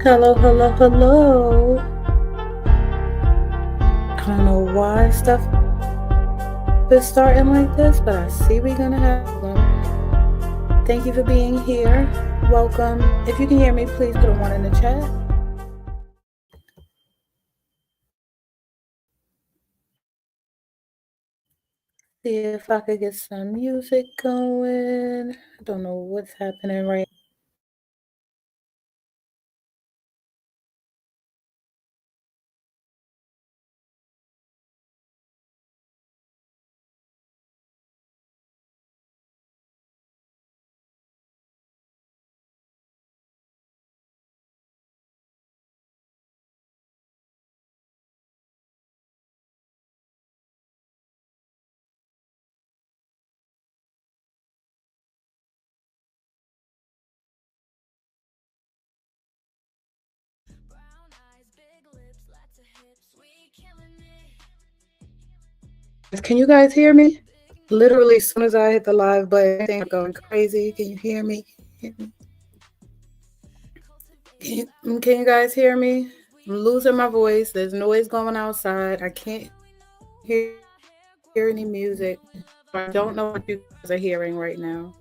Hello, hello, hello. I don't know why stuff is starting like this, but I see we're gonna have them. Thank you for being here. Welcome. If you can hear me, please put a one in the chat. See if I could get some music going. I don't know what's happening right Can you guys hear me? Literally, as soon as I hit the live button, things are going crazy. Can you hear me? Can you guys hear me? I'm losing my voice. There's noise going outside. I can't hear any music. I don't know what you guys are hearing right now.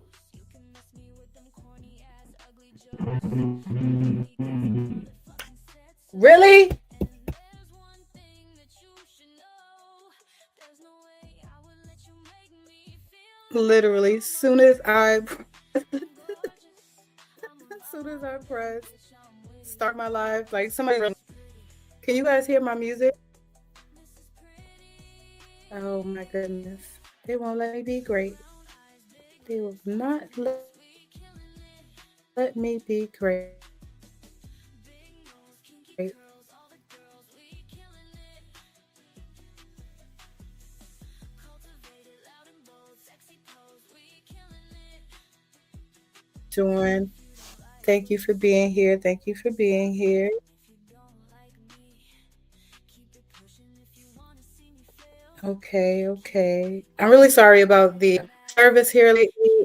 Really? Literally, soon as I press start my live, like somebody. Can you guys hear my music? Oh my goodness. They won't let me be great. They will not let me be great. Join. Thank you for being here. Thank you for being here. Okay. I'm really sorry about the service here lately.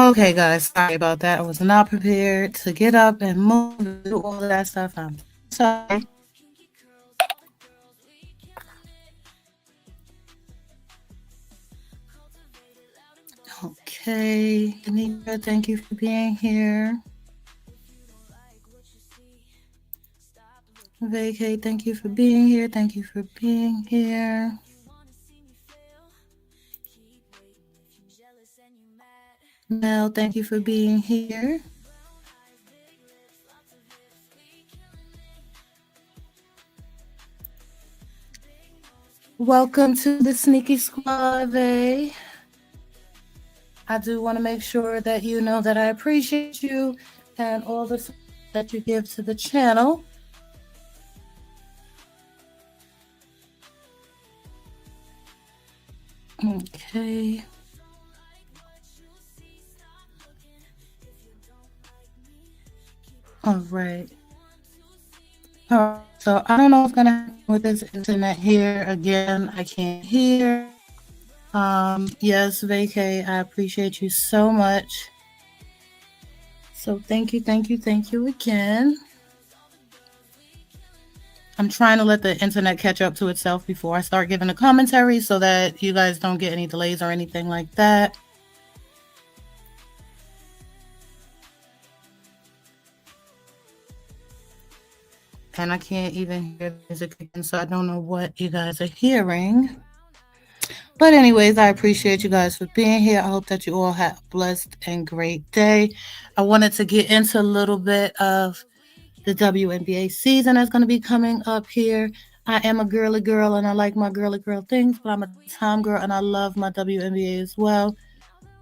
Okay, guys, sorry about that. I was not prepared to get up and move and do all of that stuff. I'm sorry. Okay, Anika, thank you for being here. Vacay, thank you for being here. Thank you for being here. Mel, thank you for being here. Welcome to the Sneaky Suave. I do want to make sure that you know that I appreciate you and all the support that you give to the channel. Okay. All right. All right. So I don't know what's gonna happen with this internet here. Again, I can't hear. Yes, Vacay, I appreciate you so much. So thank you again. I'm trying to let the internet catch up to itself before I start giving a commentary so that you guys don't get any delays or anything like that. And I can't even hear the music again, so I don't know what you guys are hearing. But anyways, I appreciate you guys for being here. I hope that you all have a blessed and great day. I wanted to get into a little bit of the WNBA season that's going to be coming up here. I am a girly girl and I like my girly girl things, but I'm a time girl and I love my WNBA as well.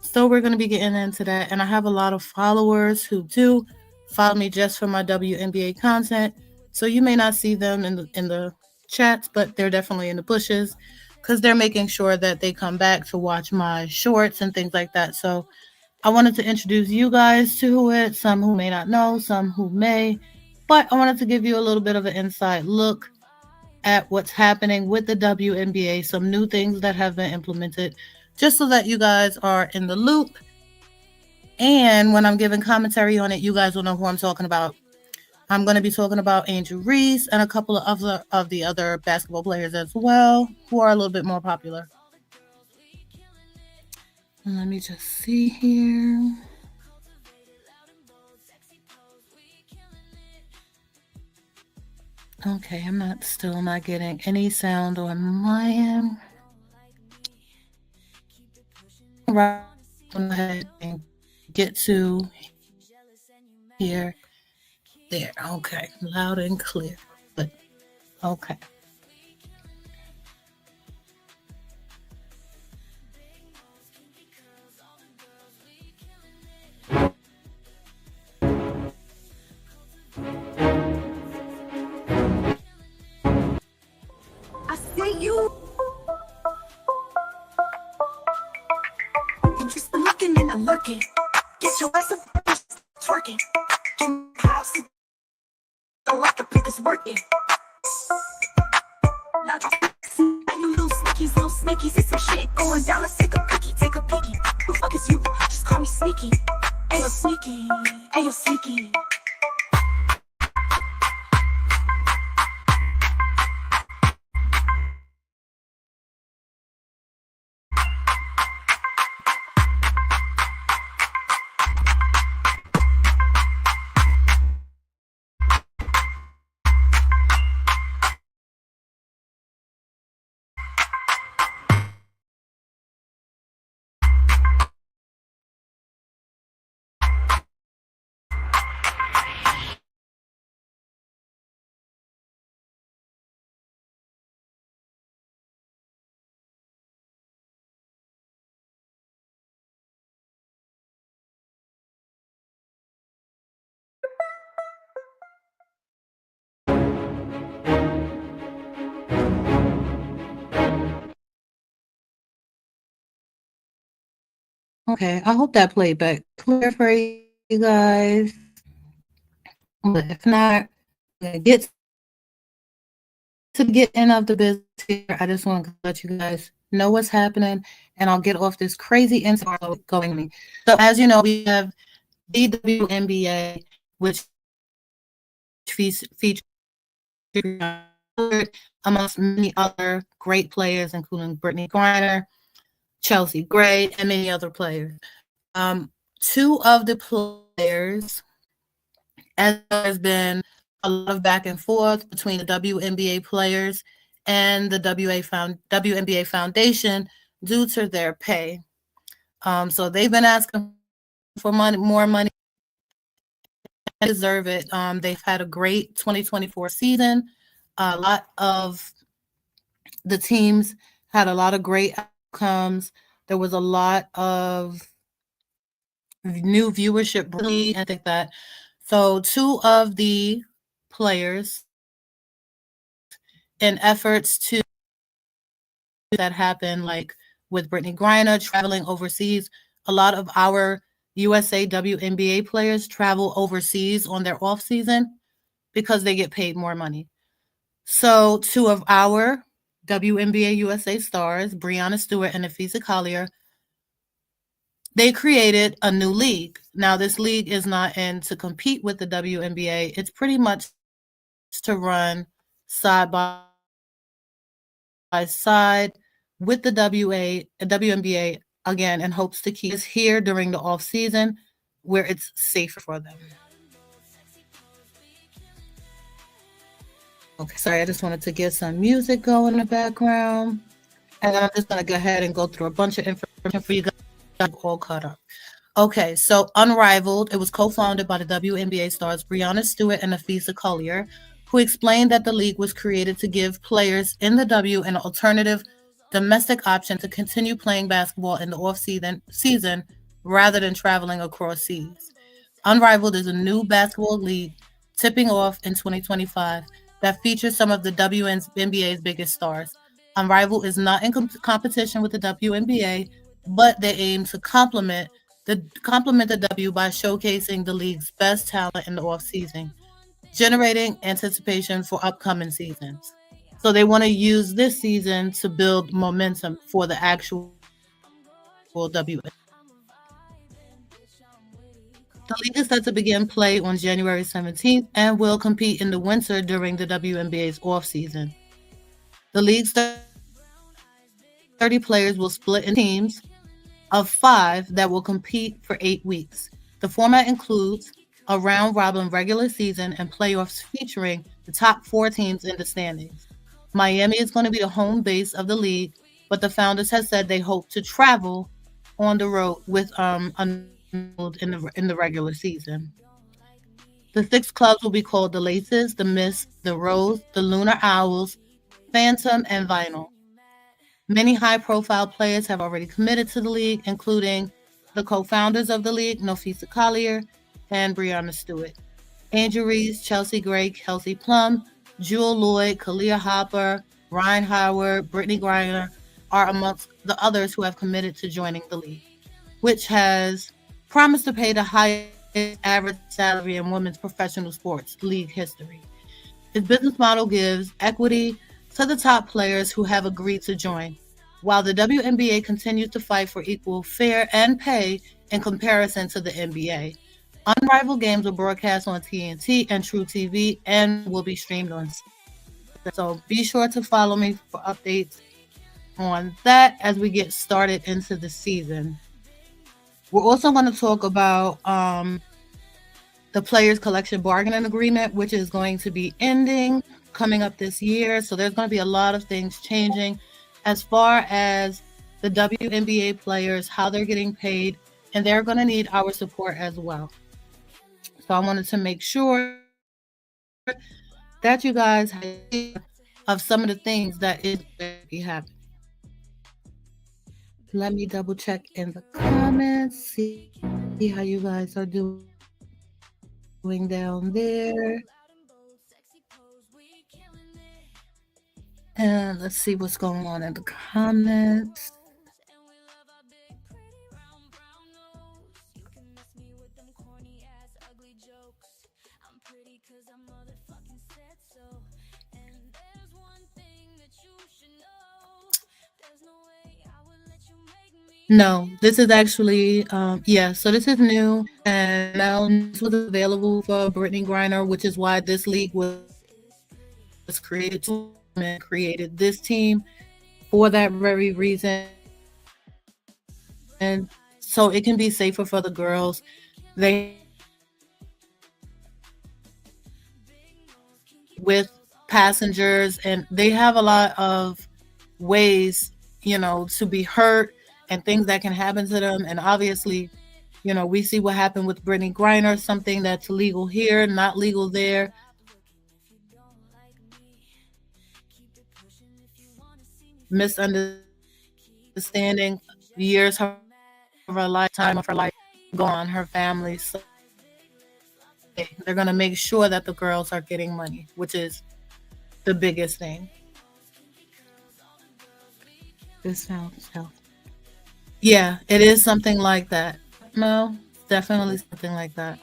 So we're going to be getting into that. And I have a lot of followers who do follow me just for my WNBA content. So you may not see them in the chats, but they're definitely in the bushes because they're making sure that they come back to watch my shorts and things like that. So I wanted to introduce you guys to it, some who may not know, some who may, but I wanted to give you a little bit of an inside look at what's happening with the WNBA, some new things that have been implemented, just so that you guys are in the loop. And when I'm giving commentary on it, you guys will know who I'm talking about. I'm going to be talking about Angel Reese and a couple of the other basketball players as well, who are a little bit more popular. Let me just see here. Okay, I'm still not getting any sound on my end. Right, go ahead and get to here. There, okay, loud and clear. But okay. I see you. You just looking and I'm looking. Get your ass up, twerking. In the house, don't like the pickers working. Now, you little sneakies, it's some shit going down. Let's take a peeky. Who the fuck is you? Just call me sneaky. Ayo, sneaky. Ayo, sneaky. Okay, I hope that played back clear for you guys. But if not, I'm gonna get to the getting of the business here. I just want to let you guys know what's happening, and I'll get off this crazy inside going me. So, as you know, we have the WNBA, which features amongst many other great players, including Brittany Griner, Chelsea Gray, and many other players. Two of the players, as there has been a lot of back and forth between the WNBA players and the WNBA Foundation due to their pay. So they've been asking for more money. They deserve it. They've had a great 2024 season. A lot of The teams had a lot of great outcomes. There was a lot of new viewership and things like that. So, two of the players, in efforts to that happened, like with Brittany Griner traveling overseas, a lot of our USA WNBA players travel overseas on their off season because they get paid more money. So, two of our WNBA USA stars, Breanna Stewart and Napheesa Collier, they created a new league. Now, this league is not in to compete with the WNBA. It's pretty much to run side by side with the WNBA again, in hopes to keep players here during the off season where it's safer for them. Okay, sorry, I just wanted to get some music going in the background. And then I'm just going to go ahead and go through a bunch of information for you guys all caught up. Okay, so Unrivaled, it was co-founded by the WNBA stars Breanna Stewart and Napheesa Collier, who explained that the league was created to give players in the W an alternative domestic option to continue playing basketball in the off season rather than traveling across seas. Unrivaled is a new basketball league tipping off in 2025 that features some of the WNBA's biggest stars. Unrivaled is not in competition with the WNBA, but they aim to complement the W by showcasing the league's best talent in the off season, generating anticipation for upcoming seasons. So they want to use this season to build momentum for the actual WNBA. The league is set to begin play on January 17th and will compete in the winter during the WNBA's off season. The league's 30 players will split into teams of 5 that will compete for 8 weeks. The format includes a round robin regular season and playoffs featuring the top 4 teams in the standings. Miami is going to be the home base of the league, but the founders have said they hope to travel on the road with Unrivaled in the regular season. The 6 clubs will be called the Laces, the Mist, the Rose, the Lunar Owls, Phantom, and Vinyl. Many high-profile players have already committed to the league, including the co-founders of the league, Napheesa Collier and Breanna Stewart. Angel Reese, Chelsea Gray, Kelsey Plum, Jewel Lloyd, Collier Hopper, Ryan Howard, Brittany Griner are amongst the others who have committed to joining the league, which has promised to pay the highest average salary in women's professional sports league history. Its business model gives equity to the top players who have agreed to join, while the WNBA continues to fight for equal fare and pay in comparison to the NBA. Unrivaled games will broadcast on TNT and True TV and will be streamed on Saturday. So be sure to follow me for updates on that as we get started into the season. We're also going to talk about the Players Collection Bargaining Agreement, which is going to be ending coming up this year. So there's going to be a lot of things changing as far as the WNBA players, how they're getting paid, and they're going to need our support as well. So I wanted to make sure that you guys had an idea of some of the things that is going to be happening. Let me double check in the comments, see how you guys are doing down there. And let's see what's going on in the comments. No, this is actually, yeah, so this is new, and now this was available for Brittany Griner, which is why this league was created. Created this team for that very reason, so it can be safer for the girls. They have with passengers, and they have a lot of ways, to be hurt and things that can happen to them. And obviously, we see what happened with Brittany Griner, something that's legal here, not legal there. So misunderstanding, years of her life, time of her life gone, her family. So they're gonna make sure that the girls are getting money, which is the biggest thing. This sounds healthy. Yeah, it is something like that. Yep, Mel, definitely something like that.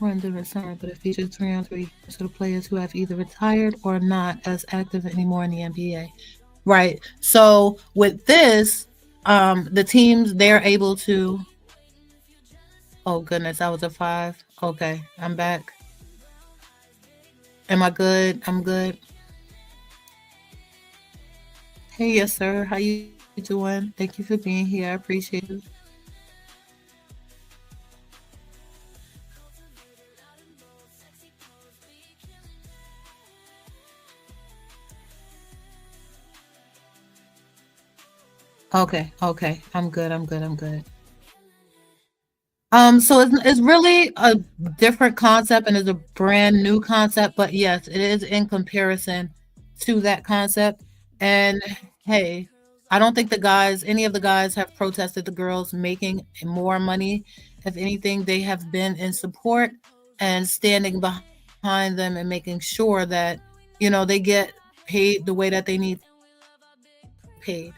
Run through the summer, but it features 3-on-3 games for the players who have either retired or not as active anymore in the NBA. Right. So with this, the teams they're able to. Oh goodness, I was a five. Okay, I'm back. Am I good? I'm good. Hey, yes, sir. How you doing? Thank you for being here. I appreciate you. Okay, okay. I'm good. I'm good. I'm good. So it's really a different concept and it's a brand new concept, but yes, it is in comparison to that concept. And hey, I don't think any of the guys have protested the girls making more money. If anything, they have been in support and standing behind them and making sure that, they get paid the way that they need to be paid.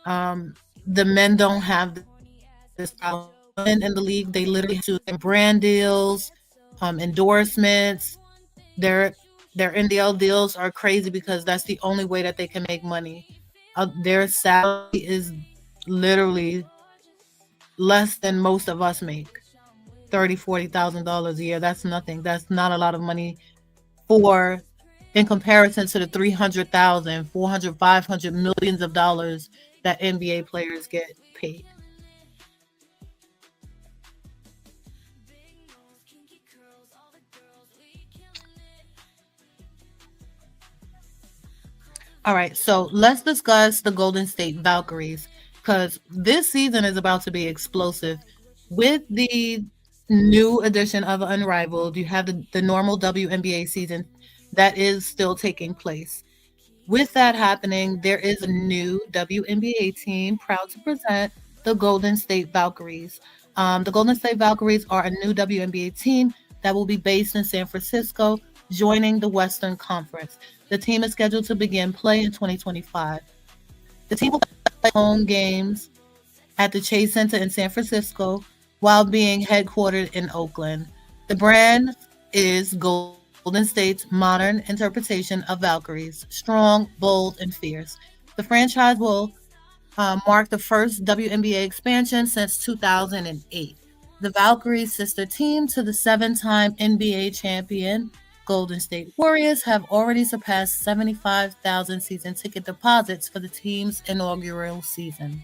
The men don't have this problem. The women in the league, they literally have to brand deals, endorsements. Their NDL deals are crazy because that's the only way that they can make money. Their salary is literally less than most of us make. 30, $40,000 a year. That's nothing. That's not a lot of money for in comparison to the 300,000, 400, 500 millions of dollars that NBA players get paid. All right, so let's discuss the Golden State Valkyries because this season is about to be explosive. With the new edition of Unrivaled, you have the normal WNBA season that is still taking place. With that happening, there is a new WNBA team proud to present the Golden State Valkyries. The Golden State Valkyries are a new WNBA team that will be based in San Francisco, joining the Western Conference. The team is scheduled to begin play in 2025. The team will play home games at the Chase Center in San Francisco while being headquartered in Oakland. The brand is Golden State's modern interpretation of Valkyries, strong, bold, and fierce. The franchise will mark the first WNBA expansion since 2008. The Valkyries' sister team to the 7-time NBA champion Golden State Warriors have already surpassed 75,000 season ticket deposits for the team's inaugural season.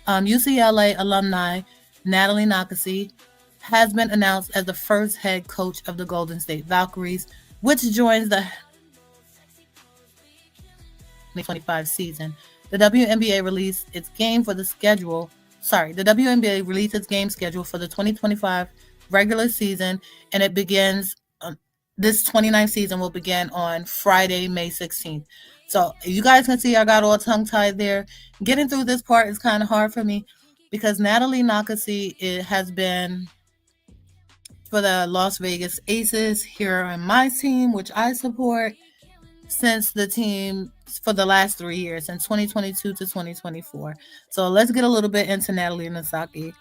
UCLA alumni Natalie Nakasi has been announced as the first head coach of the Golden State Valkyries, which joins the 2025 season. The WNBA released its game for the schedule. Sorry, the WNBA released its game schedule for the 2025 regular season, and it begins. This 29th season will begin on Friday, May 16th. So you guys can see I got all tongue tied there. Getting through this part is kind of hard for me because Natalie Nakasi has been for the Las Vegas Aces here on my team, which I support since the team for the last 3 years, since 2022 to 2024. So let's get a little bit into Natalie Nasaki.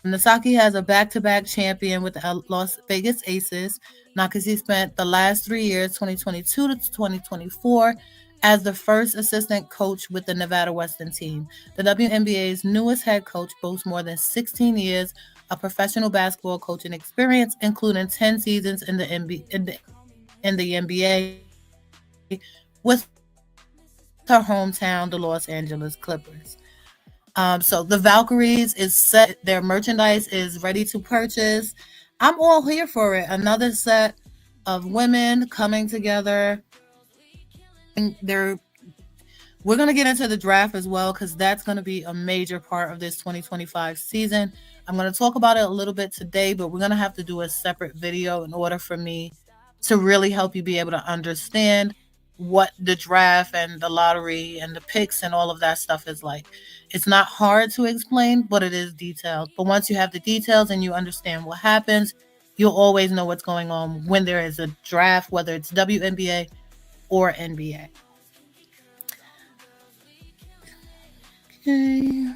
Nasaki has a back-to-back champion with the Las Vegas Aces. Nakasi spent the last 3 years, 2022 to 2024, as the first assistant coach with the Nevada Western team. The WNBA's newest head coach boasts more than 16 years of professional basketball coaching experience, including 10 seasons in the NBA, with her hometown, the Los Angeles Clippers. So the Valkyries is set. Their merchandise is ready to purchase. I'm all here for it. Another set of women coming together, showing their We're going to get into the draft as well because that's going to be a major part of this 2025 season. I'm going to talk about it a little bit today, but we're going to have to do a separate video in order for me to really help you be able to understand what the draft and the lottery and the picks and all of that stuff is like. It's not hard to explain, but it is detailed. But once you have the details and you understand what happens, you'll always know what's going on when there is a draft, whether it's WNBA or NBA. Okay.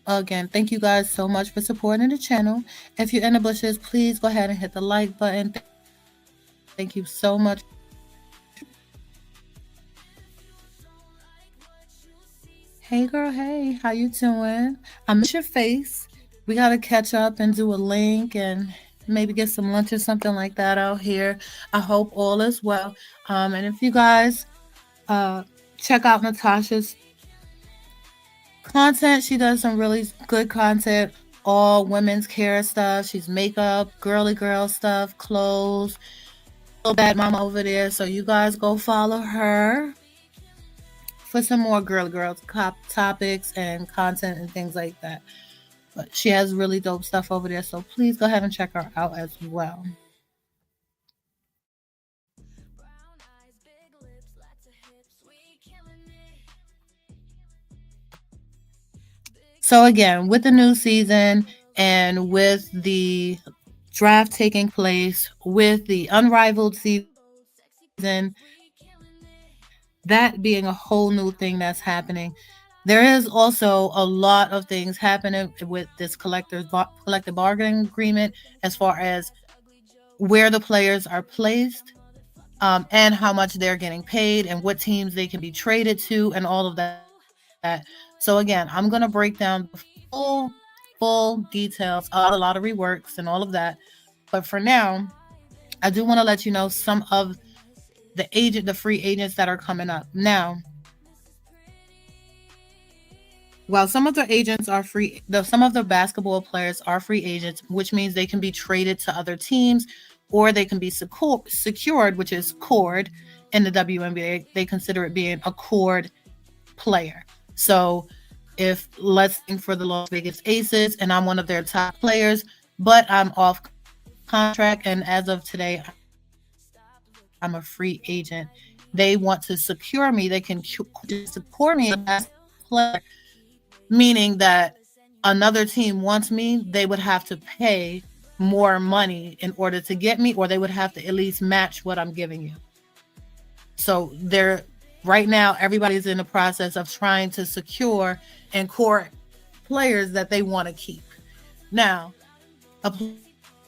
Again, thank you guys so much for supporting the channel. If you're in the bushes, please go ahead and hit the like button. Thank you so much for being here. Hey girl, hey, how you doing? I miss your face. We gotta catch up and do a link and maybe get some lunch or something like that out here. I hope all is well. And if you guys uh check out Natasha's content, she does some really good content, all women's care stuff. She's makeup, girly girl stuff, clothes, little bad mama over there. So you guys go follow her for some more girly girl topics and content and things like that. But she has really dope stuff over there. So please go ahead and check her out as well. So again, with the new season and with the draft taking place, with the Unrivaled season, that being a whole new thing that's happening, there is also a lot of things happening with this collective bargaining agreement as far as where the players are placed, and how much they're getting paid and what teams they can be traded to and all of that. So again, I'm going to break down the full details of how the lottery works and all of that. But for now, I do want to let you know some of the free agents that are coming up. Now, while some of the agents are free, some of the basketball players are free agents, which means they can be traded to other teams or they can be secured, which is cord in the WNBA. They consider it being a cord player. So if let's think for the Las Vegas Aces and I'm one of their top players, but I'm off contract and as of today I'm a free agent, they want to secure me. They can just secure me as a basketball player, meaning that another team wants me, they would have to pay more money in order to get me, or they would have to at least match what I'm giving you. So they're right now everybody's in the process of trying to secure and court players that they want to keep. Now, a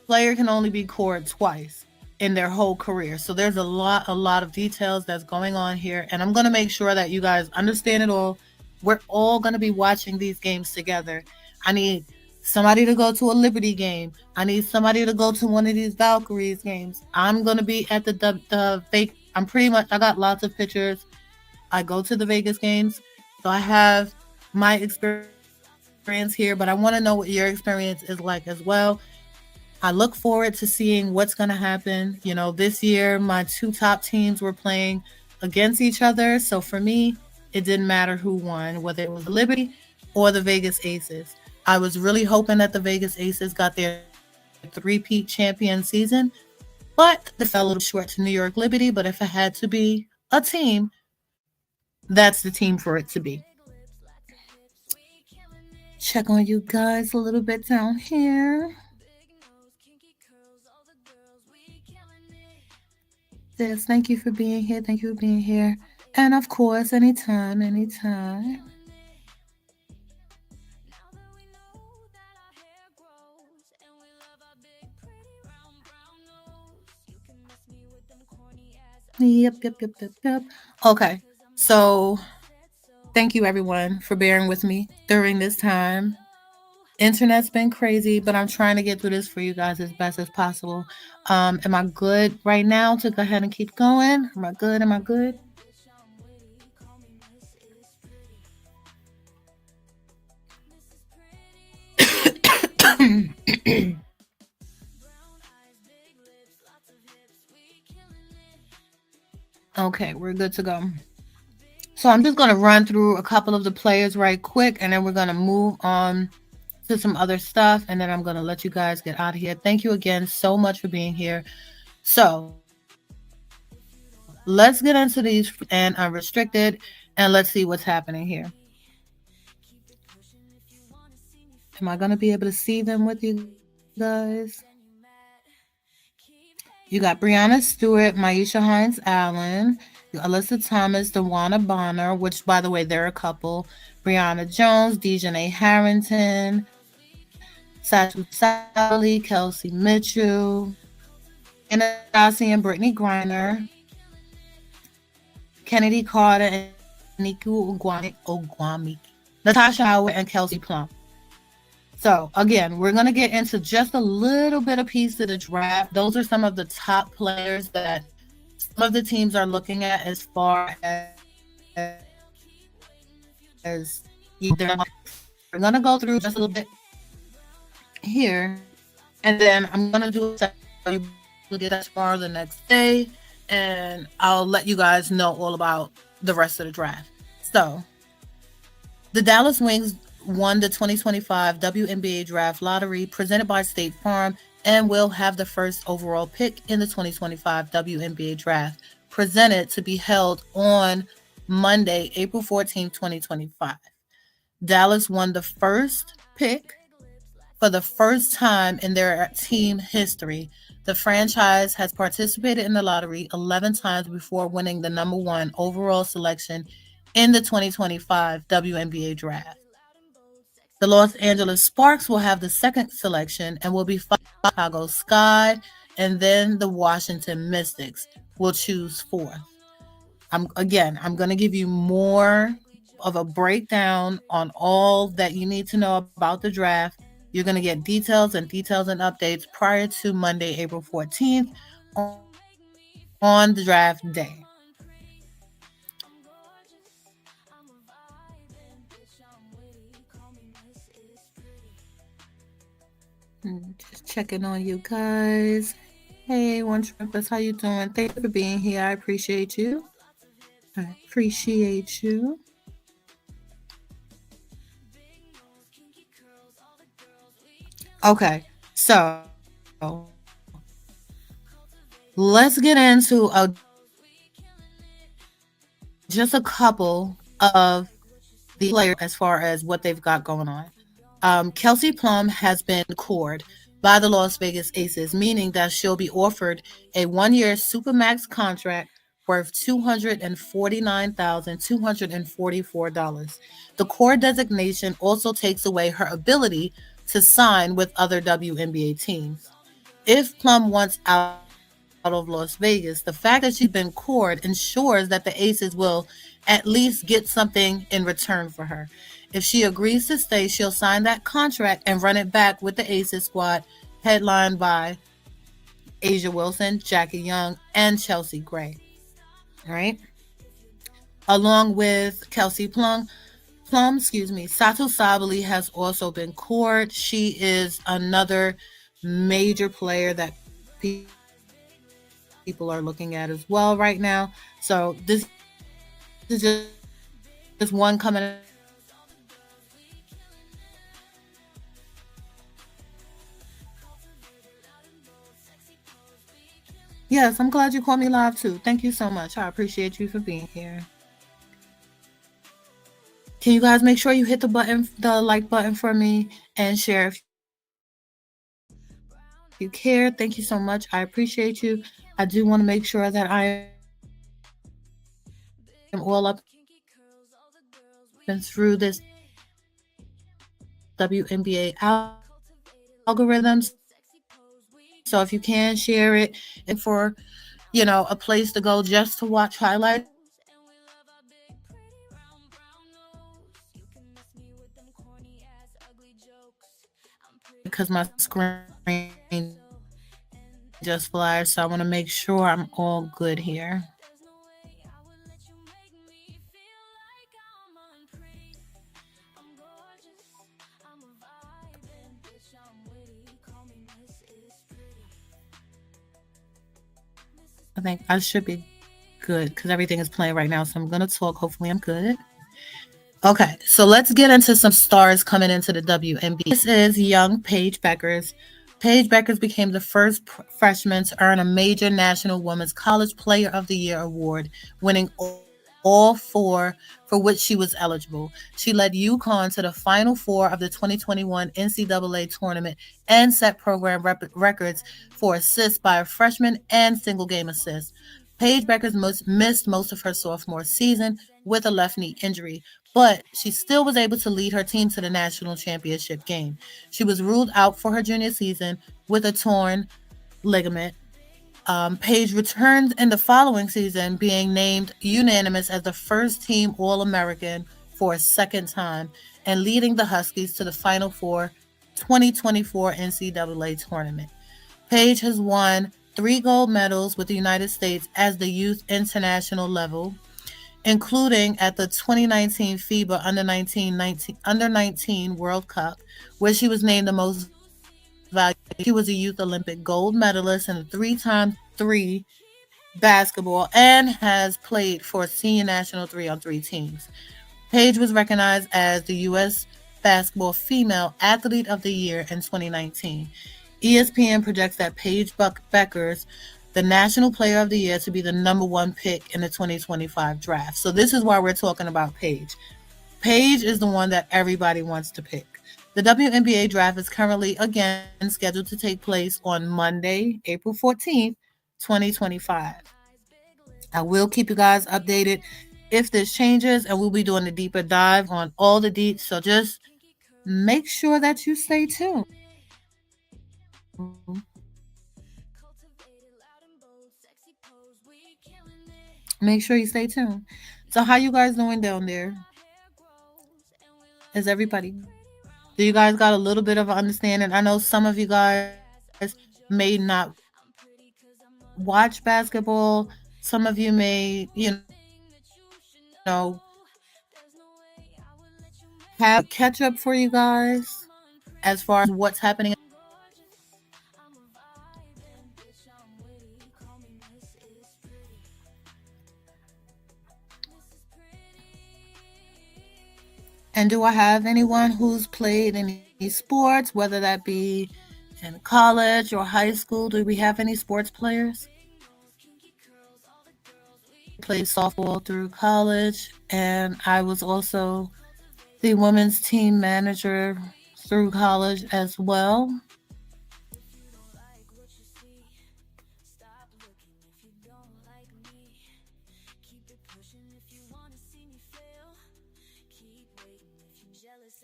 player can only be cored twice in their whole career. So there's a lot of details that's going on here. And I'm going to make sure that you guys understand it all. We're all going to be watching these games together. I need somebody to go to a Liberty game. I need somebody to go to one of these Valkyries games. I'm going to be at the fake. I got lots of pictures. I go to the Vegas games. So I have my experience here, but I want to know what your experience is like as well. I look forward to seeing what's going to happen. This year, my two top teams were playing against each other. So for me, it didn't matter who won, whether it was the Liberty or the Vegas Aces. I was really hoping that the Vegas Aces got their three-peat champion season, but they fell a little short to New York Liberty. But if it had to be a team, that's the team for it to be. Check on you guys a little bit down here. Yes, thank you for being here. Thank you for being here. And of course, anytime, anytime. Yep. Okay. So thank you everyone for bearing with me during this time. Internet's been crazy, but I'm trying to get through this for you guys as best as possible. Am I good right now to go ahead and keep going? Am I good? Am I good? Okay, we're good to go. So I'm just going to run through a couple of the players right quick, and then we're going to move on to some other stuff, and then I'm going to let you guys get out of here. Thank you again so much for being here. So let's get into these and unrestricted, and let's see what's happening here. Am I going to be able to see them with you guys? You got Breanna Stewart, Maisha Hines Allen, Alyssa Thomas, Dewana Bonner, which, by the way, they're a couple, Brianna Jones, Dejanay Harrington, Satu Sally, Kelsey Mitchell, Anastasi and Brittany Griner, Kennedy Carter, and Niku Ogwamiki, Natasha Howard, and Kelsey Plum. So again, we're gonna get into just a little bit of piece of the draft. Those are some of the top players that some of the teams are looking at as far as their. We're gonna go through just a little bit here, and then I'm gonna do a segment where you will get that tomorrow, the next day, and I'll let you guys know all about the rest of the draft. So the Dallas Wings won the 2025 WNBA Draft Lottery presented by State Farm and will have the first overall pick in the 2025 WNBA Draft, presented to be held on Monday, April 14, 2025. Dallas won the first pick for the first time in their team history. The franchise has participated in the lottery 11 times before winning the number one overall selection in the 2025 WNBA Draft. The Los Angeles Sparks will have the second selection and will be followed by Chicago Sky, and then the Washington Mystics will choose fourth. I'm going to give you more of a breakdown on all that you need to know about the draft. You're going to get details and updates prior to Monday, April 14th on the draft day. Just checking on you guys. Hey, One Trimpus, how you doing? Thank you for being here. I appreciate you. I appreciate you. Okay, so let's get into just a couple of the players as far as what they've got going on. Kelsey Plum has been cored by the Las Vegas Aces, meaning that she'll be offered a 1-year Supermax contract worth $249,244. The core designation also takes away her ability to sign with other WNBA teams. If Plum wants out of Las Vegas, the fact that she's been cored ensures that the Aces will at least get something in return for her. If she agrees to stay, she'll sign that contract and run it back with the Aces squad, headlined by Asia Wilson, Jackie Young, and Chelsea Gray. All right. Along with Kelsey Plum, Sato Sabali has also been cored. She is another major player that people are looking at as well right now. So this is just one coming out of the woodwork. Yes, I'm glad you called me live too. Thank you so much. I appreciate you for being here. Can you guys make sure you hit the like button for me and share if you care? Thank you so much. I appreciate you. I do want to make sure that I am all up and through this WNBA algorithm. So if you can share it, and if you're looking for, a place to go just to watch highlights, I would definitely recommend it. Because my screen just flashed, so I want to make sure I'm all good here. I think I should be good. good because everything is playing right now. So I'm gonna talk. Hopefully, I'm good. Okay, so let's get into some stars coming into the WNBA. This is young Paige Beckers. Paige Beckers became the first freshman to earn a major National Women's College Player of the Year award, winning all four for which she was eligible. She led UConn to the Final Four of the 2021 NCAA tournament and set program records for assists by a freshman and single game assists. Paige Beckers missed most of her sophomore season with a left knee injury, but she still was able to lead her team to the national championship game. She was ruled out for her junior season with a torn ligament. Paige returned in the following season, being named unanimous as the first team All American for a second time and leading the Huskies to the Final Four 2024 NCAA tournament. Paige has won 3 gold medals with the United States as the youth international level, including at the 2019 FIBA Under 19 World Cup, where she was named the most valuable. She was a Youth Olympic gold medalist and a 3x3 basketball and has played for senior national 3-on-3 teams. Paige was recognized as the U.S. Basketball Female Athlete of the Year in 2019. ESPN projects that Paige Beckers, the National Player of the Year, to be the number one pick in the 2025 draft. So this is why we're talking about Paige. Paige is the one that everybody wants to pick. The WNBA draft is currently again scheduled to take place on Monday, April 14th, 2025. I will keep you guys updated if this changes, and we'll be doing a deeper dive on all the deets. So just make sure that you stay tuned. Make sure you stay tuned. So how you guys doing down there? Is everybody good? Do you guys got a little bit of an understanding? I know some of you guys may not watch basketball. Some of you may, have catch up for you guys as far as what's happening. And do I have anyone who's played any sports, whether that be in college or high school? Do we have any sports players? Played softball through college, and I was also the women's team manager through college as well.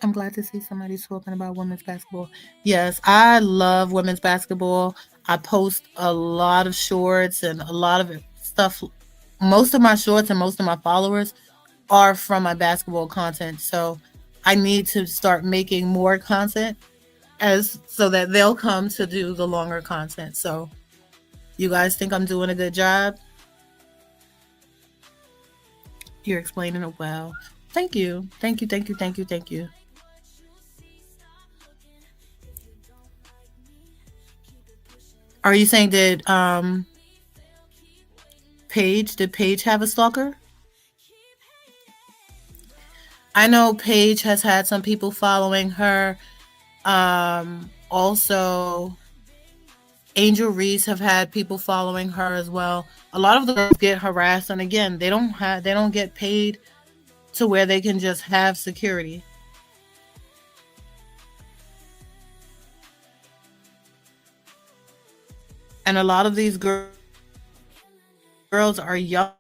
I'm glad to see somebody talking about women's basketball. Yes, I love women's basketball. I post a lot of shorts and a lot of stuff. Most of my shorts and most of my followers are from my basketball content. So I need to start making more content as so that they'll come to do the longer content. So you guys think I'm doing a good job? You're explaining it well. Thank you. Thank you. Thank you. Thank you. Thank you. Are you saying did Paige have a stalker? I know Paige has had some people following her. Also Angel Reese have had people following her as well. A lot of the girls get harassed, and again, they don't get paid to where they can just have security. And a lot of these girls are young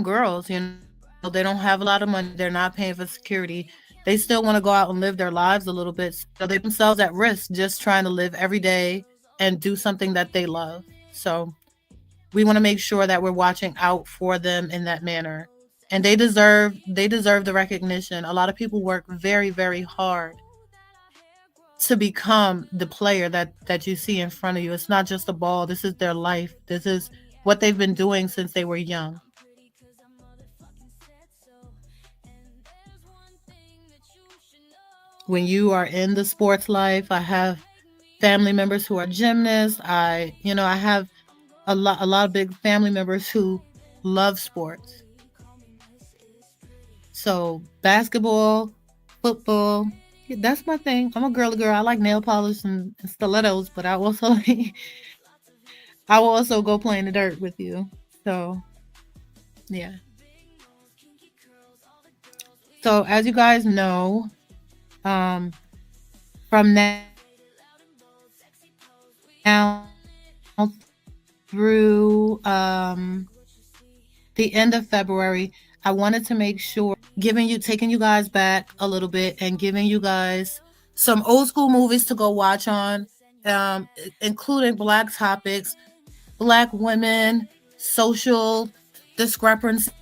girls, they don't have a lot of money, they're not paying for security. They still want to go out and live their lives a little bit. So they put themselves at risk just trying to live every day and do something that they love. So we want to make sure that we're watching out for them in that manner. And they deserve the recognition. A lot of people work very, very hard to become the player that you see in front of you. It's not just a ball. This is their life. This is what they've been doing since they were young. When you are in the sports life, I have family members who are gymnasts. I have a lot of big family members who love sports. So basketball, football, yeah, that's my thing. I'm a girly girl. I like nail polish and stilettos, but I also I will also go play in the dirt with you. So yeah. So as you guys know, um, from now through the end of February, I wanted to make sure taking you guys back a little bit and giving you guys some old school movies to go watch on, including black topics, black women, social discrepancies,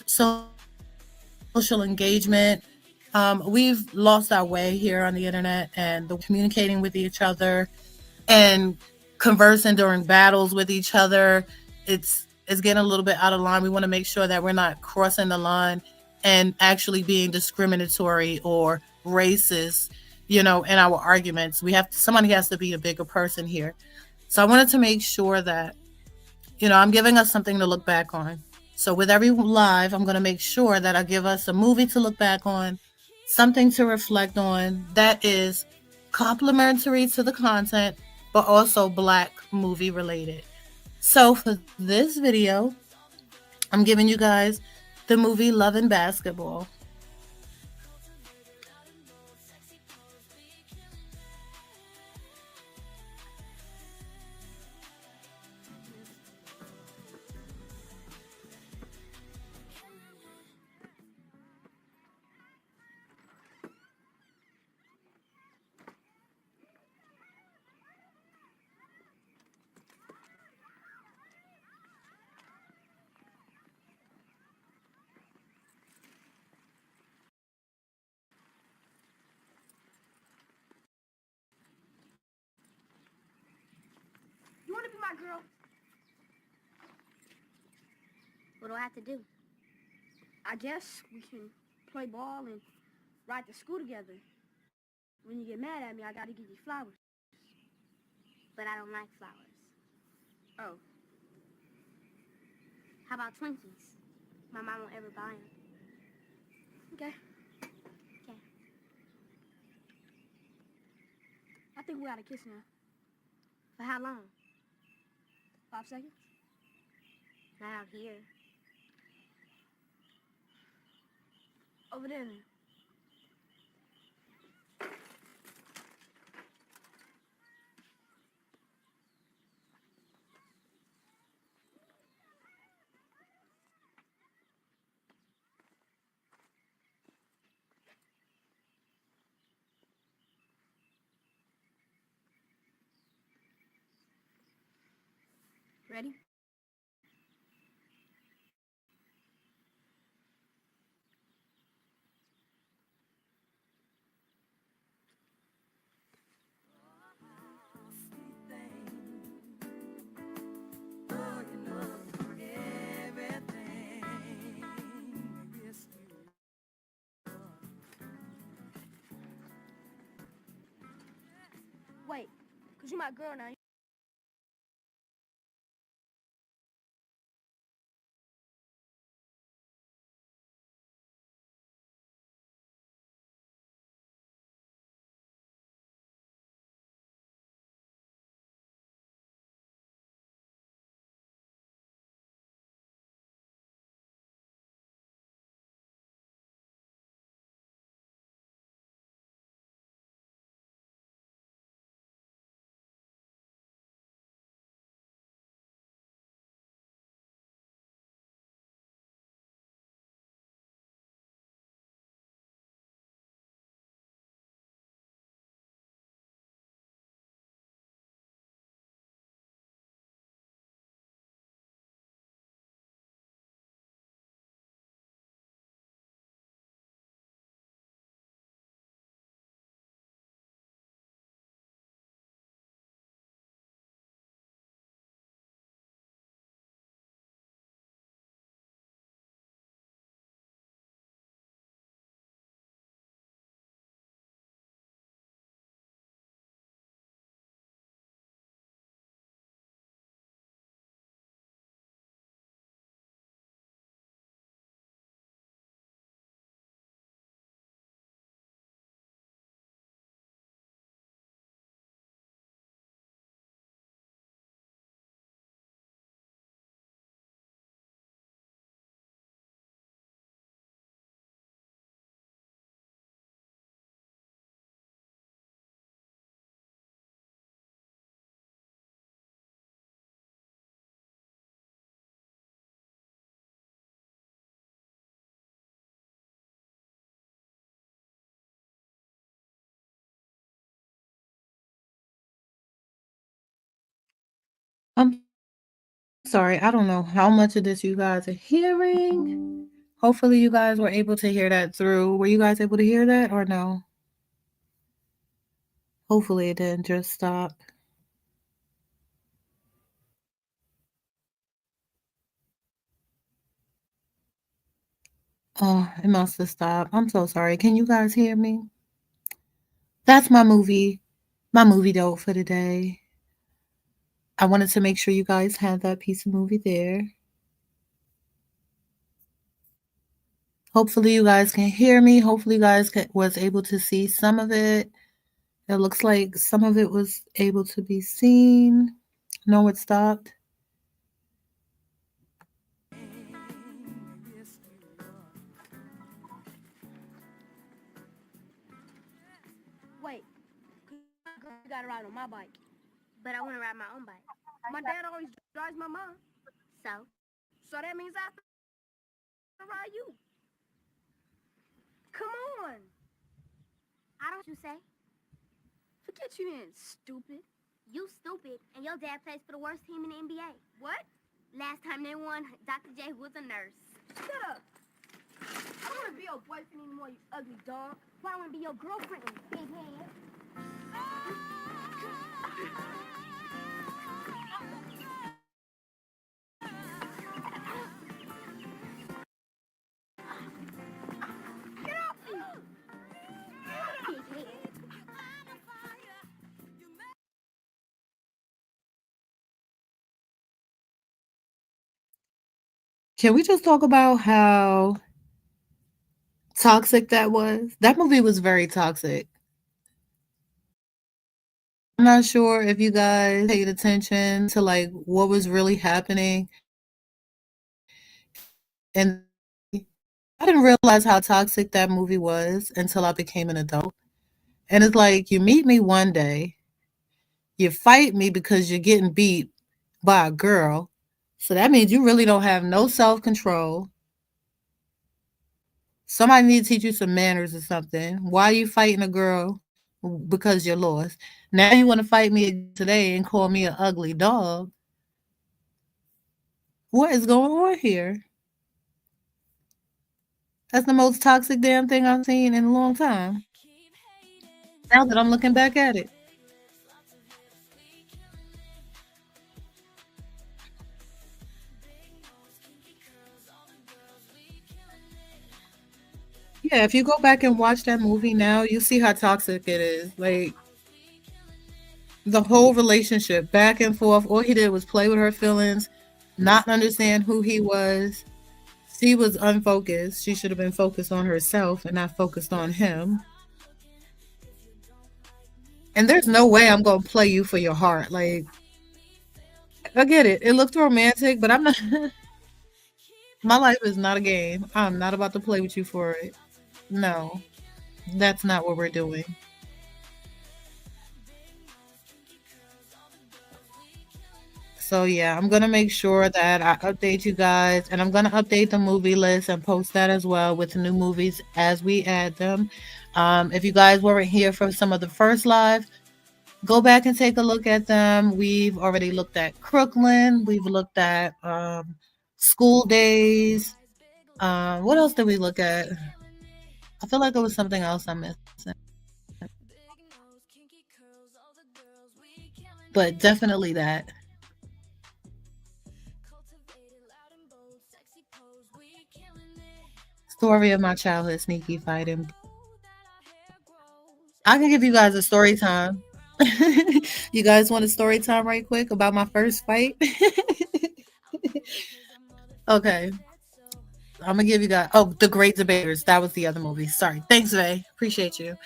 social engagement. We've lost our way here on the internet, and the way we're communicating with each other and conversing during battles with each other, it's getting a little bit out of line. We want to make sure that we're not crossing the line and actually being discriminatory or racist, in our arguments. Somebody has to be a bigger person here. So I wanted to make sure that, I'm giving us something to look back on. So with every live, I'm going to make sure that I give us a movie to look back on, something to reflect on that is complementary to the content, but also Black movie related. So for this video, I'm giving you guys the movie Love and Basketball. You want to be my girl? What do I have to do? I guess we can play ball and ride to school together. When you get mad at me, I gotta give you flowers. But I don't like flowers. Oh. How about Twinkies? My mom won't ever buy them. Okay. Okay. I think we gotta kiss now. For how long? 5 seconds? Not out here. Over there then. Ready? Wait, cause you're my girl now. Sorry, I don't know how much of this you guys are hearing. Hopefully, you guys were able to hear that through. Were you guys able to hear that or no? Hopefully, it didn't just stop. Oh, it must have stopped. I'm so sorry. Can you guys hear me? That's my movie dope for today. I wanted to make sure you guys had that piece of movie there. Hopefully, you guys can hear me. Hopefully, you guys was able to see some of it. It looks like some of it was able to be seen. No, it stopped. Wait, you gotta ride on my bike. But I want to ride my own bike. My dad always drives my mom. So? So that means I have to ride you. Come on. I don't you say. Forget you then, stupid. You stupid, and your dad plays for the worst team in the NBA. What? Last time they won, Dr. J was a nurse. Shut up. I don't want to be your boyfriend anymore, you ugly dog. Why I want to be your girlfriend, big head? Get off me! Big head. Can we just talk about how toxic that was? That movie was very toxic. I'm not sure if you guys paid attention to like what was really happening. And I didn't realize how toxic that movie was until I became an adult. And it's like you meet me one day, you fight me because you're getting beat by a girl. So that means you really don't have no self control. Somebody need to teach you some manners or something. Why are you fighting a girl because you're lost? Now you want to fight me again today and call me an ugly dog. What is going on here? That's the most toxic damn thing I've seen in a long time. Now that I'm looking back at it. Yeah, if you go back and watch that movie now, you see how toxic it is. Like the whole relationship, back and forth. All he did was play with her feelings, not understand who he was. She was unfocused. She should have been focused on herself and not focused on him. And there's no way I'm gonna play you for your heart. Like I get it. It looked romantic, but I'm not. My life is not a game. I'm not about to play with you for it. No, that's not what we're doing. So yeah, I'm gonna make sure that I update you guys, and I'm gonna update the movie list and post that as well with the new movies as we add them. If you guys weren't here for some of the first live, go back and take a look at them. We've already looked at Crooklyn. We've looked at School Days. What else did we look at? I feel like there was something else I'm missing, but definitely that story of my childhood sneaky fighting. I can give you guys a story time. You guys want a story time right quick about my first fight? Okay. I'm gonna give you guys. Oh, The Great Debaters. That was the other movie. Sorry. Thanks, Vay. Appreciate you.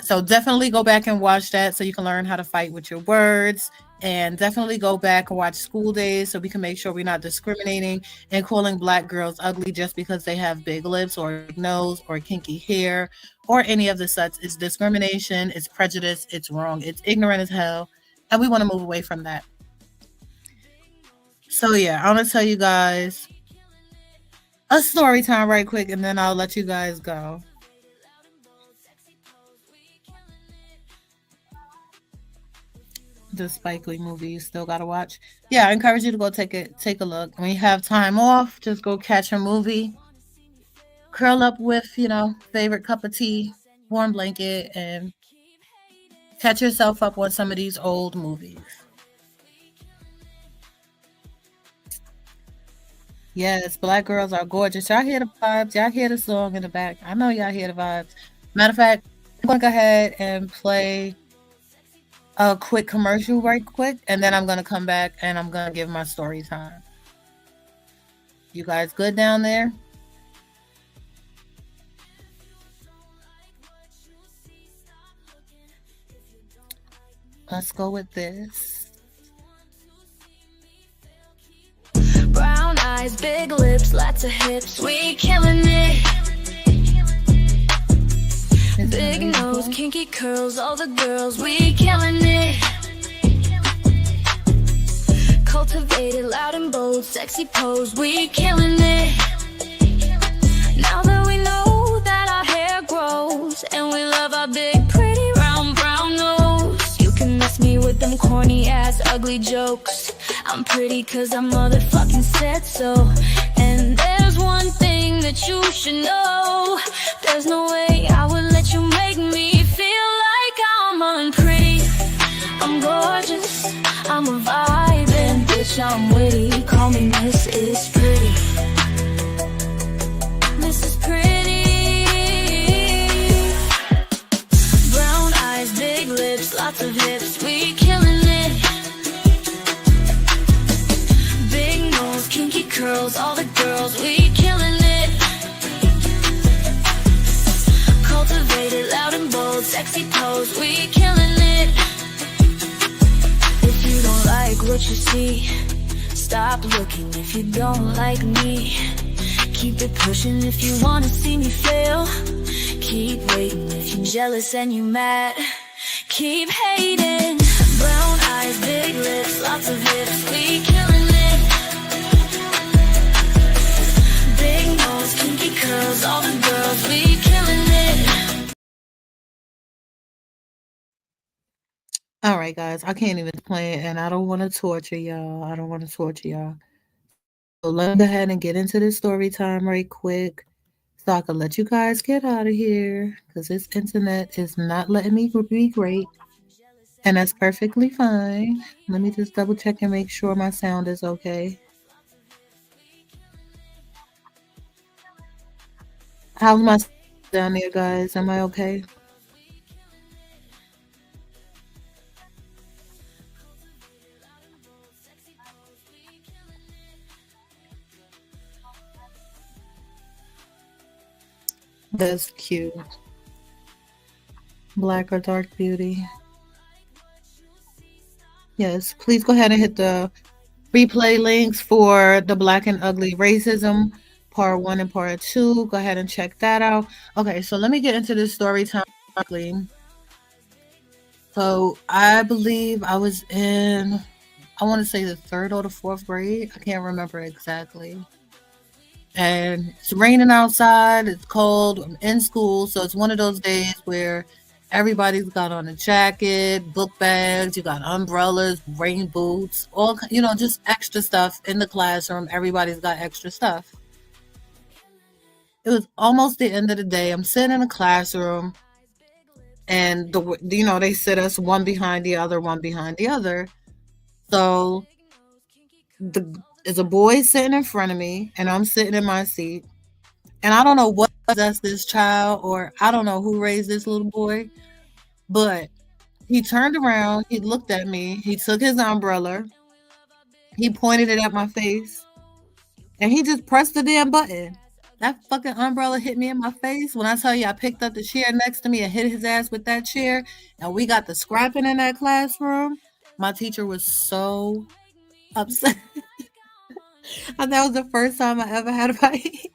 So definitely go back and watch that so you can learn how to fight with your words. And definitely go back and watch School Days so we can make sure we're not discriminating and calling black girls ugly just because they have big lips or big nose or kinky hair or any of the such. It's discrimination, it's prejudice, it's wrong, it's ignorant as hell. And we want to move away from that. So yeah, I'm gonna tell you guys a story time right quick and then I'll let you guys go. The Spike Lee movie you still gotta watch. Yeah, I encourage you to go take a look. When you have time off, just go catch a movie, curl up with, favorite cup of tea, warm blanket, and catch yourself up on some of these old movies. Yes, black girls are gorgeous. Y'all hear the vibes. Y'all hear the song in the back. I know y'all hear the vibes. Matter of fact, I'm going to go ahead and play a quick commercial right quick, and then I'm going to come back and I'm going to give my story time. You guys good down there? Let's go with this. Brown eyes, big lips, lots of hips, we killing it. Big nose, kinky curls, all the girls, we killing it. Cultivated, loud and bold, sexy pose, we killing it. Now that we know that our hair grows, and we love our big, pretty, round, brown nose. You can mess me with them corny ass, ugly jokes. I'm pretty cause I motherfucking said so. And there's one thing that you should know. There's no way I would let you make me feel like I'm unpretty. I'm gorgeous, I'm a vibe, and bitch I'm witty. Call me Mrs. Pretty. Mrs. Pretty. Brown eyes, big lips, lots of hips, we killing it. Big nose, kinky curls, all the girls, we killing it. Cultivated, loud and bold, sexy pose, we killing it. If you don't like what you see, stop looking. If you don't like me, keep it pushing. If you wanna see me fail, keep waiting. If you're jealous and you mad, keep hating. Brown eyes, big lips, lots of hips, we killing it. Big nose, kinky curls, all the girls, we killing it. All right, guys, I can't even play it, and I don't want to torture y'all. I don't want to torture y'all. So let me go ahead and get into this story time right quick so I can let you guys get out of here because this internet is not letting me be great, and that's perfectly fine. Let me just double check and make sure my sound is okay. How's my sound down there, guys? Am I okay? That's cute. Black or dark beauty. Yes, please go ahead and hit the replay links for the Black and Ugly Racism, part one and part two. Go ahead and check that out. Okay, so let me get into this story time quickly. So I believe I was in, I want to say the third or the fourth grade. I can't remember exactly. And it's raining outside. It's cold. I'm in school, so it's one of those days where everybody's got on a jacket, book bags. You got umbrellas, rain boots, all just extra stuff in the classroom. Everybody's got extra stuff. It was almost the end of the day. I'm sitting in a classroom, and they sit us one behind the other, one behind the other. So there's a boy sitting in front of me, and I'm sitting in my seat. And I don't know what possessed this child, or I don't know who raised this little boy, but he turned around, he looked at me, he took his umbrella, he pointed it at my face, and he just pressed the damn button. That fucking umbrella hit me in my face. When I tell you I picked up the chair next to me and hit his ass with that chair, and we got the scrapping in that classroom, my teacher was so upset. And that was the first time I ever had a fight.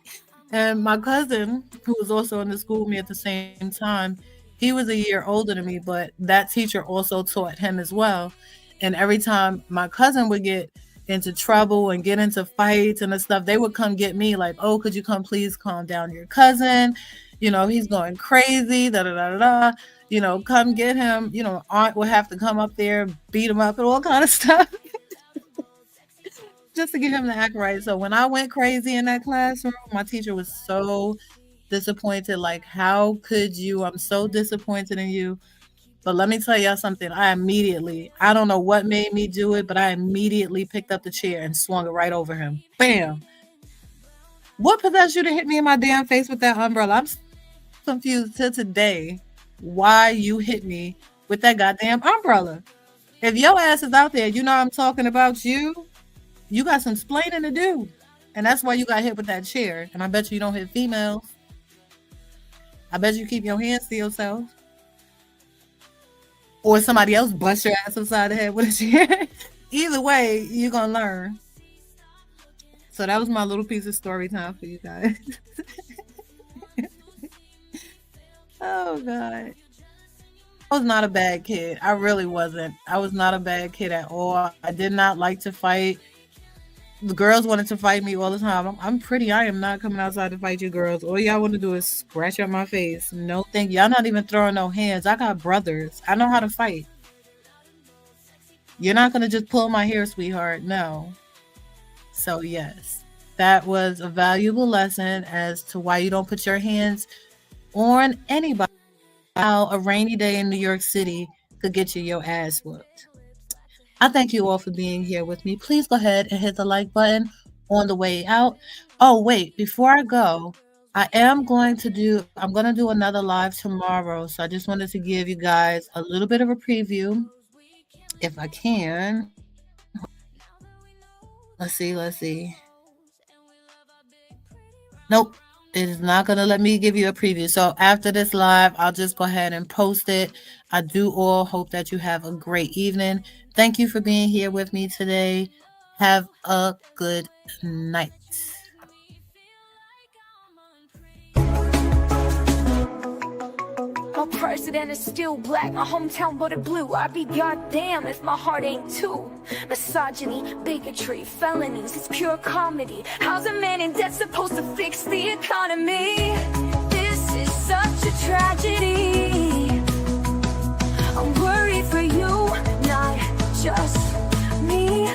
And my cousin, who was also in the school with me at the same time, he was a year older than me, but that teacher also taught him as well. And every time my cousin would get into trouble and get into fights and the stuff, they would come get me like, oh, could you come please calm down your cousin? He's going crazy, da da da da da. Come get him. Aunt will have to come up there, beat him up, and all kind of stuff just to get him to act right. So when I went crazy in that classroom, my teacher was so disappointed. Like, how could you? I'm so disappointed in you. But let me tell y'all something. I don't know what made me do it, but I immediately picked up the chair and swung it right over him. Bam. What possessed you to hit me in my damn face with that umbrella? I'm so confused to today why you hit me with that goddamn umbrella. If your ass is out there, I'm talking about you. You got some splaining to do. And that's why you got hit with that chair. And I bet you don't hit females. I bet you keep your hands to yourself. Or somebody else bust your ass upside the head with a chair. Either way, you're going to learn. So that was my little piece of story time for you guys. Oh, God. I was not a bad kid. I really wasn't. I was not a bad kid at all. I did not like to fight. The girls wanted to fight me all the time. I'm pretty. I am not coming outside to fight you girls. All y'all want to do is scratch up my face. No, thank you. Y'all not even throwing no hands. I got brothers. I know how to fight. You're not going to just pull my hair, sweetheart. No. So, yes, that was a valuable lesson as to why you don't put your hands on anybody. How a rainy day in New York City could get you your ass whooped. I thank you all for being here with me. Please go ahead and hit the like button on the way out. Oh, wait, before I go, I'm going to do another live tomorrow. So I just wanted to give you guys a little bit of a preview if I can. Let's see. Nope. It is not going to let me give you a preview. So after this live, I'll just go ahead and post it. I do all hope that you have a great evening. Thank you for being here with me today. Have a good night. My president is still black, my hometown voted blue. I'd be goddamn if my heart ain't too. Misogyny, bigotry, felonies, it's pure comedy. How's a man in debt supposed to fix the economy? This is such a tragedy. I'm worried for you, not just me.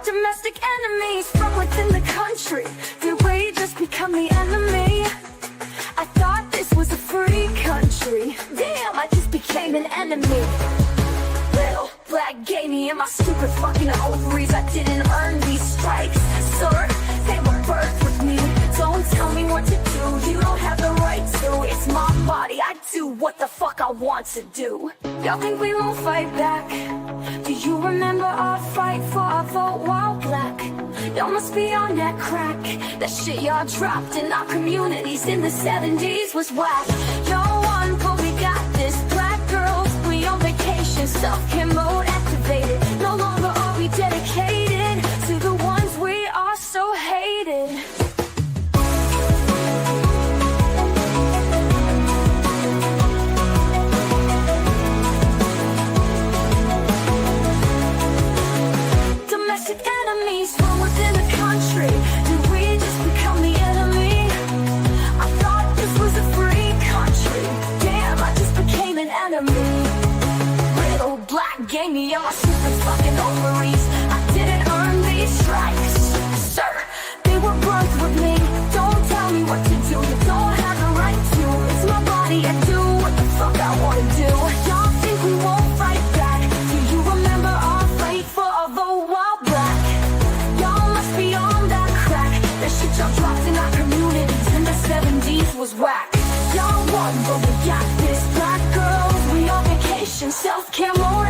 Domestic enemies from within the country. Did we just become the enemy? I thought this was a free country. Damn, I just became an enemy. Little black gave me in my stupid fucking ovaries. I didn't earn these stripes, sir. They were birthed with me. Don't tell me what to do. You don't have the right to. It's my body. I do what the fuck I want to do. Y'all think we won't fight back? Do you remember our fight for our vote while black? Y'all must be on that crack. That shit y'all dropped in our communities in the 70s was whack. Y'all won, but we got this. Black girls, we on vacation. Self-care mode activated. No longer are we dedicated to the ones we are so hated. Domestic enemies from within the country. Did we just become the enemy? I thought this was a free country. Damn, I just became an enemy. Little black gave me on my stupid fucking ovaries. I didn't earn these stripes, sir. They were birthed with me. Don't tell me what to do. You don't have the right to. It's my body. I do what the fuck I wanna do. Y'all think we won't fight back? Do you remember our fight for a vote while black? Y'all must be on that crack. That shit y'all dropped in our communities in the 70s was whack. Y'all won, but we got this. Black girls, we on vacation. Self-care more